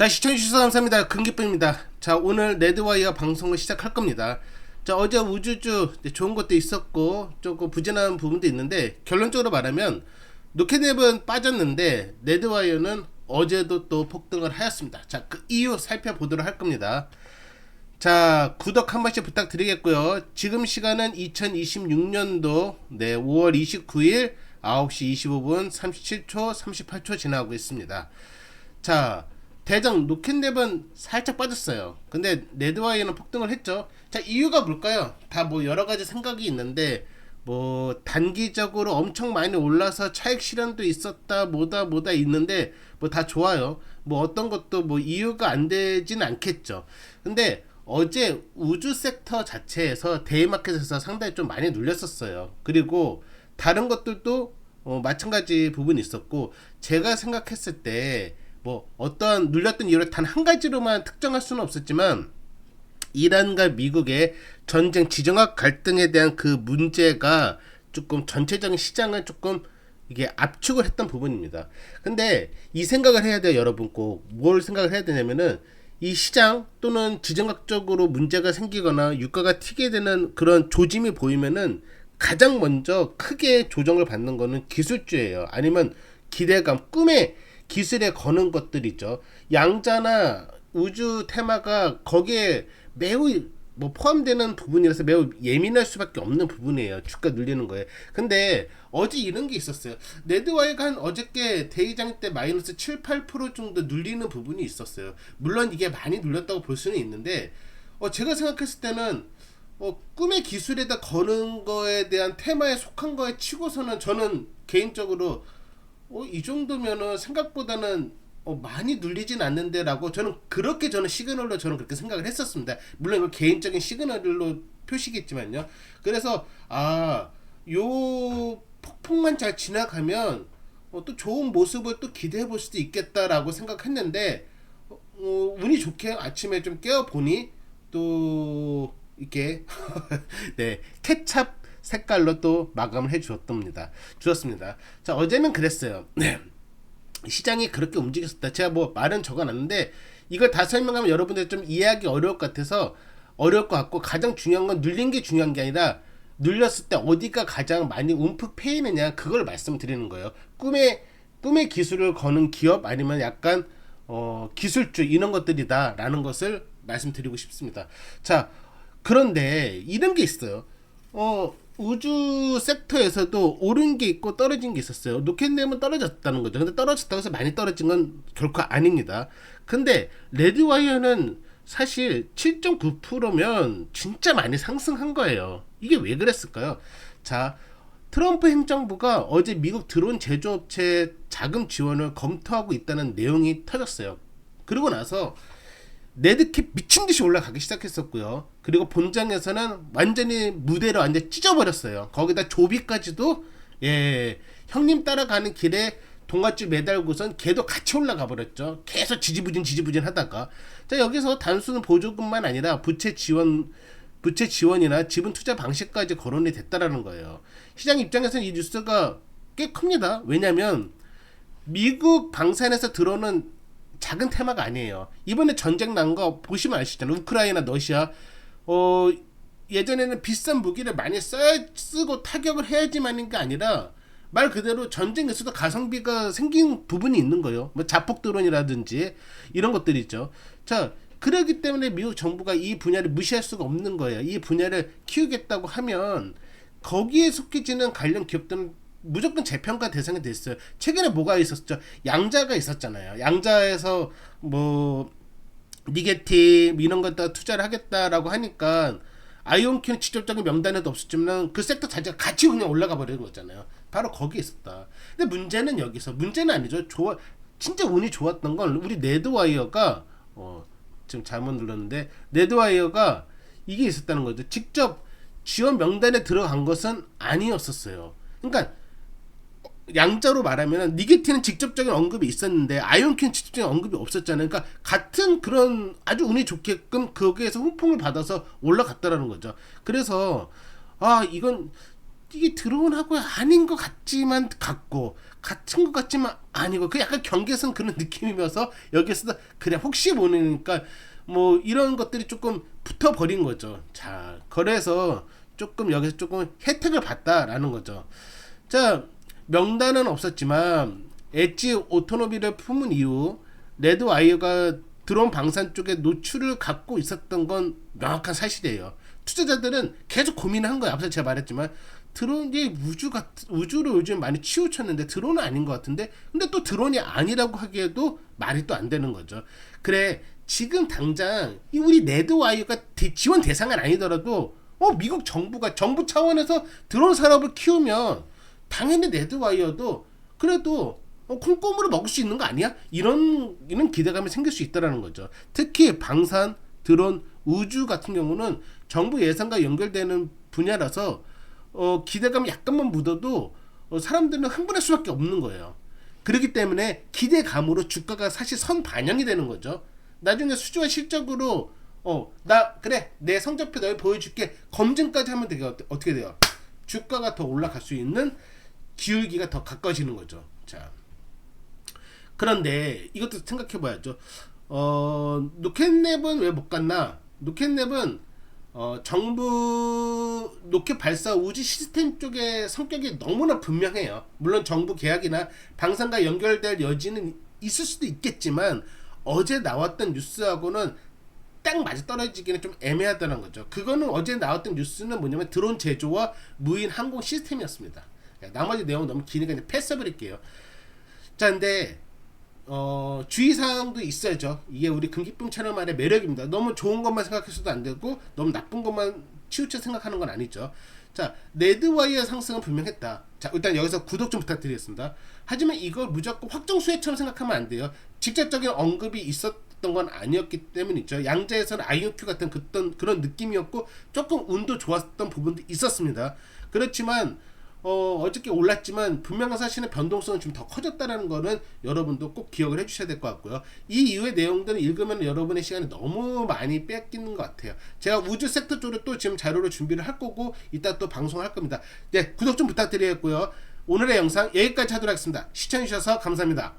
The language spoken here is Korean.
자, 시청해주셔서 감사합니다. 금기쁨입니다. 자, 오늘 레드와이어 방송을 시작할 겁니다. 자, 어제 우주주 좋은 것도 있었고 조금 부진한 부분도 있는데, 결론적으로 말하면 노켓랩은 빠졌는데 레드와이어는 어제도 또 폭등을 하였습니다. 자, 그 이유 살펴보도록 할 겁니다. 자, 구독 한 번씩 부탁드리겠고요. 지금 시간은 2026년도 5월 29일 9시 25분 37초 38초 지나고 있습니다. 자, 대장 로켓랩은 살짝 빠졌어요. 근데 레드와이어는 폭등을 했죠. 자, 이유가 뭘까요? 다 뭐 여러가지 생각이 있는데, 뭐 단기적으로 엄청 많이 올라서 차익 실현도 있었다 뭐다 있는데 뭐 다 좋아요. 뭐 어떤 것도 뭐 이유가 안 되진 않겠죠. 근데 어제 우주 섹터 자체에서 데이마켓에서 상당히 좀 많이 눌렸었어요. 그리고 다른 것들도 마찬가지 부분이 있었고, 제가 생각했을 때 뭐 어떠한 눌렸던 이유를 단 한 가지로만 특정할 수는 없었지만, 이란과 미국의 전쟁 지정학 갈등에 대한 그 문제가 조금 전체적인 시장을 조금 이게 압축을 했던 부분입니다. 근데 이 생각을 해야 돼요, 여러분. 꼭 뭘 생각을 해야 되냐면은, 이 시장 또는 지정학적으로 문제가 생기거나 유가가 튀게 되는 그런 조짐이 보이면은 가장 먼저 크게 조정을 받는 거는 기술주예요. 아니면 기대감, 꿈의 기술에 거는 것들이죠. 양자나 우주 테마가 거기에 매우 뭐 포함되는 부분이라서 매우 예민할 수밖에 없는 부분이에요. 주가 눌리는 거에. 근데 어제 이런 게 있었어요. 레드와이가 한 어저께 대기장 때 마이너스 7, 8% 정도 눌리는 부분이 있었어요. 물론 이게 많이 눌렸다고 볼 수는 있는데, 제가 생각했을 때는 꿈의 기술에다 거는 거에 대한 테마에 속한 거에 치고서는 저는 개인적으로 이 정도면은 생각보다는 많이 눌리진 않는데 라고, 저는 시그널로 저는 그렇게 생각을 했었습니다. 물론 이거 개인적인 시그널로 표시겠지만요. 그래서 요 폭풍만 잘 지나가면 또 좋은 모습을 또 기대해 볼 수도 있겠다라고 생각했는데, 운이 좋게 아침에 좀 깨어보니 또 이렇게 네, 케찹 색깔로 또 마감을 해주었답니다. 주었습니다. 자, 어제는 그랬어요. 네. 시장이 그렇게 움직였었다. 제가 뭐 말은 적어놨는데, 이걸 다 설명하면 여러분들 좀 이해하기 어려울 것 같아서 어려울 것 같고, 가장 중요한 건 눌린 게 중요한 게 아니라 눌렸을 때 어디가 가장 많이 움푹 패이느냐, 그걸 말씀드리는 거예요. 꿈의 기술을 거는 기업, 아니면 약간 기술주, 이런 것들이다 라는 것을 말씀드리고 싶습니다. 자, 그런데 이런 게 있어요. 우주 섹터에서도 오른 게 있고 떨어진 게 있었어요. 로켓랩은 떨어졌다는 거죠. 근데 떨어졌다고 해서 많이 떨어진 건 결코 아닙니다. 근데 레드와이어는 사실 7.9%면 진짜 많이 상승한 거예요. 이게 왜 그랬을까요? 자, 트럼프 행정부가 어제 미국 드론 제조업체 자금 지원을 검토하고 있다는 내용이 터졌어요. 그러고 나서 레드캡 미친듯이 올라가기 시작했었고요. 그리고 본장에서는 완전히 무대를 완전 찢어버렸어요. 거기다 조비까지도, 형님 따라가는 길에 동아줄 매달고선 걔도 같이 올라가 버렸죠. 계속 지지부진 하다가, 자, 여기서 단순 보조금만 아니라 부채 지원이나 지분 투자 방식까지 거론이 됐다라는 거예요. 시장 입장에서는 이 뉴스가 꽤 큽니다. 왜냐면 미국 방산에서 들어오는 작은 테마가 아니에요. 이번에 전쟁 난 거 보시면 아시잖아요. 우크라이나, 러시아. 예전에는 비싼 무기를 많이 쓰고 타격을 해야지만인 게 아니라, 말 그대로 전쟁에서도 가성비가 생긴 부분이 있는 거예요. 뭐 자폭 드론이라든지 이런 것들이 있죠. 자, 그러기 때문에 미국 정부가 이 분야를 무시할 수가 없는 거예요. 이 분야를 키우겠다고 하면 거기에 속해지는 관련 기업들은 무조건 재평가 대상이 됐어요. 최근에 뭐가 있었죠? 양자가 있었잖아요. 양자에서 뭐 니게티 이런 것다 투자를 하겠다라고 하니까 아이온큐는 직접적인 명단에도 없었지만 그 섹터 자체가 같이 그냥 올라가 버리는 거잖아요. 바로 거기에 있었다. 근데 문제는 아니죠. 진짜 운이 좋았던 건 우리 레드와이어가, 지금 잘못 눌렀는데, 레드와이어가 이게 있었다는 거죠. 직접 지원 명단에 들어간 것은 아니었었어요. 그러니까 양자로 말하면 니게티는 직접적인 언급이 있었는데 아이온큐는 직접적인 언급이 없었잖아요. 그러니까 같은 그런 아주 운이 좋게끔 거기에서 훈풍을 받아서 올라갔다라는 거죠. 그래서 이건 이게 드론하고 아닌 것 같지만 같고 같은 것 같지만 아니고 그 약간 경계선 그런 느낌이면서 여기서도 그래 혹시 모르니까 뭐 이런 것들이 조금 붙어버린 거죠. 자, 그래서 조금 여기서 조금 혜택을 봤다라는 거죠. 자, 명단은 없었지만 엣지 오토노미를 품은 이후 레드와이어가 드론 방산 쪽에 노출을 갖고 있었던 건 명확한 사실이에요. 투자자들은 계속 고민을 한 거예요. 앞서 제가 말했지만 드론이 우주로 요즘 많이 치우쳤는데 드론은 아닌 것 같은데, 근데 또 드론이 아니라고 하기에도 말이 또 안 되는 거죠. 그래, 지금 당장 우리 레드와이어가 지원 대상은 아니더라도 미국 정부 차원에서 드론 산업을 키우면 당연히 레드와이어도 그래도 콩고물을 먹을 수 있는 거 아니야? 이런 기대감이 생길 수 있다라는 거죠. 특히 방산, 드론, 우주 같은 경우는 정부 예산과 연결되는 분야라서 기대감이 약간만 묻어도 사람들은 흥분할 수밖에 없는 거예요. 그렇기 때문에 기대감으로 주가가 사실 선반영이 되는 거죠. 나중에 수주와 실적으로 나 그래 내 성적표 너희 보여줄게 검증까지 하면 되게 어떻게 돼요? 주가가 더 올라갈 수 있는 기울기가 더 가까워지는 거죠. 자, 그런데 이것도 생각해봐야죠. 로켓랩은 왜 못 갔나? 로켓랩은 정부 로켓 발사 우주 시스템 쪽의 성격이 너무나 분명해요. 물론 정부 계약이나 방산과 연결될 여지는 있을 수도 있겠지만 어제 나왔던 뉴스하고는 딱 맞아 떨어지기는 좀 애매하다는 거죠. 그거는 어제 나왔던 뉴스는 뭐냐면 드론 제조와 무인 항공 시스템이었습니다. 나머지 내용 너무 기니까 이제 패스해버릴게요. 자, 근데 주의사항도 있어야죠. 이게 우리 금기쁨 채널만의 매력입니다. 너무 좋은 것만 생각해서도 안 되고 너무 나쁜 것만 치우쳐 생각하는 건 아니죠. 자, 레드와이어 상승은 분명했다. 자, 일단 여기서 구독 좀 부탁드리겠습니다. 하지만 이걸 무조건 확정 수혜처럼 생각하면 안 돼요. 직접적인 언급이 있었던 건 아니었기 때문이죠. 양자에서는 IOQ 같은 그런 느낌이었고 조금 운도 좋았던 부분도 있었습니다. 그렇지만 어저께 올랐지만 분명한 사실은 변동성은 좀 더 커졌다는 거는 여러분도 꼭 기억을 해주셔야 될 것 같고요. 이 이후의 내용들을 읽으면 여러분의 시간이 너무 많이 뺏기는 것 같아요. 제가 우주 섹터 쪽으로 또 지금 자료를 준비를 할 거고 이따 또 방송을 할 겁니다. 네, 구독 좀 부탁드리겠고요. 오늘의 영상 여기까지 하도록 하겠습니다. 시청해주셔서 감사합니다.